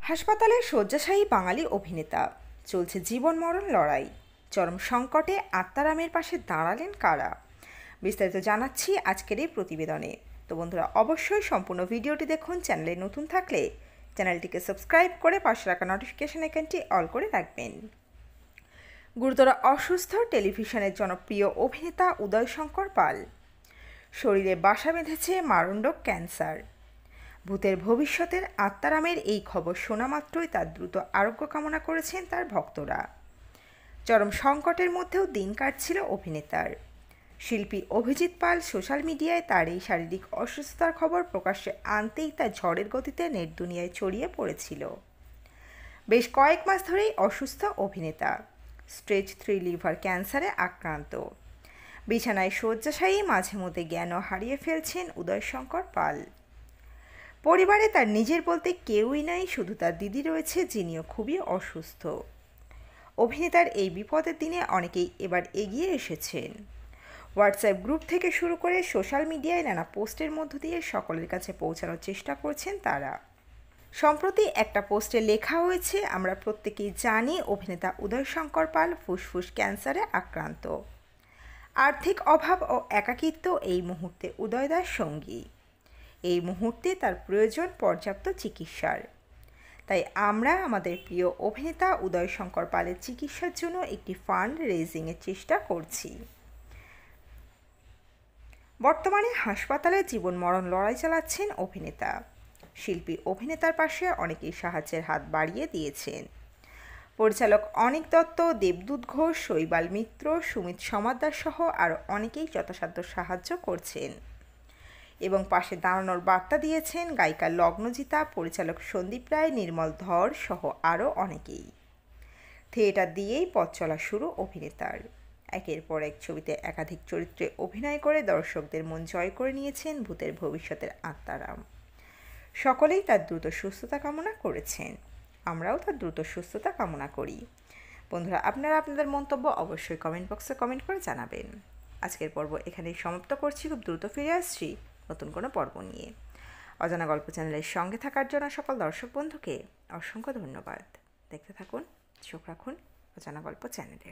হাসপাতালে শয্যাশায়ী বাঙালি অভিনেতা, চলছে জীবন মরণ লড়াই, চরম সংকটে আত্মারামের পাশে দাঁড়ালেন কারা? বিস্তারিত জানাচ্ছি আজকের এই প্রতিবেদনে। তো বন্ধুরা, অবশ্যই সম্পূর্ণ ভিডিওটি দেখুন। চ্যানেলে নতুন থাকলে চ্যানেলটিকে সাবস্ক্রাইব করে পাশে রাখা নোটিফিকেশন আইকনটি অল করে রাখবেন। গুরুতর অসুস্থ টেলিভিশনের জনপ্রিয় অভিনেতা উদয় শঙ্কর পাল। শরীরে বাসা বেঁধেছে মারণরোগ ক্যান্সার। ভূতের ভবিষ্যতের আত্মারামের এই খবর শোনা মাত্রই তার দ্রুত আরোগ্য কামনা করেছেন তার ভক্তরা। চরম সংকটের মধ্যেও দিন কাটছিল অভিনেতার। শিল্পী অভিজিৎ পাল সোশ্যাল মিডিয়ায় তার এই শারীরিক অসুস্থতার খবর প্রকাশ্যে আনতেই তা ঝড়ের গতিতে নেট দুনিয়ায় ছড়িয়ে পড়েছিল। বেশ কয়েক মাস ধরেই অসুস্থ অভিনেতা, স্টেজ 3 লিভার ক্যান্সারে আক্রান্ত। বিছানায় শয্যাশায়ী, মাঝে মধ্যে জ্ঞানও হারিয়ে ফেলছেন উদয় শঙ্কর পাল। পরিবারে তার নিজের বলতে কেউই নাই, শুধু তার দিদি রয়েছে, যিনিও খুবই অসুস্থ। অভিনেতার এই বিপদের দিনে অনেকেই এবার এগিয়ে এসেছেন। হোয়াটসঅ্যাপ গ্রুপ থেকে শুরু করে সোশ্যাল মিডিয়ায় নানা পোস্টের মধ্য দিয়ে সকলের কাছে পৌঁছানোর চেষ্টা করছেন তারা। সম্প্রতি একটা পোস্টে লেখা হয়েছে, আমরা প্রত্যেকেই জানি অভিনেতা উদয় শঙ্কর পাল ফুসফুস ক্যান্সারে আক্রান্ত। আর্থিক অভাব ও একাকিত্ব এই মুহূর্তে উদয়দার সঙ্গী। এই মুহূর্তে তার প্রয়োজন পর্যাপ্ত চিকিৎসার। তাই আমরা আমাদের প্রিয় অভিনেতা উদয় শঙ্কর পালের চিকিৎসার জন্য একটি ফান্ড রেজিংয়ের চেষ্টা করছি। বর্তমানে হাসপাতালে জীবন মরণ লড়াই চালাচ্ছেন অভিনেতা। শিল্পী অভিনেতার পাশে অনেকেই সাহায্যের হাত বাড়িয়ে দিয়েছেন। পরিচালক অনিক দত্ত, দেবদূত ঘোষ, শৈবাল মিত্র, সুমিত সমাদ্দার সহ আরও অনেকেই যথাসাধ্য সাহায্য করছেন এবং পাশে দাঁড়ানোর বার্তা দিয়েছেন গায়িকা লগ্নজিতা, পরিচালক সন্দীপ রায়, নির্মল ধর সহ আরও অনেকেই। থিয়েটার দিয়েই পথ চলা শুরু অভিনেতার। একের পর এক ছবিতে একাধিক চরিত্রে অভিনয় করে দর্শকদের মন জয় করে নিয়েছেন ভূতের ভবিষ্যতের আত্মারাম। সকলেই তার দ্রুত সুস্থতা কামনা করেছেন। আমরাও তার দ্রুত সুস্থতা কামনা করি। বন্ধুরা, আপনারা আপনাদের মন্তব্য অবশ্যই কমেন্ট বক্সে কমেন্ট করে জানাবেন। আজকের পর্ব এখানেই সমাপ্ত করছি। খুব দ্রুত ফিরে আসছি নতুন কোনো পর্ব নিয়ে। অজানা গল্প চ্যানেলের সঙ্গে থাকার জন্য সকল দর্শক বন্ধুকে অসংখ্য ধন্যবাদ। দেখতে থাকুন, চোখ রাখুন অজানা গল্প চ্যানেলে।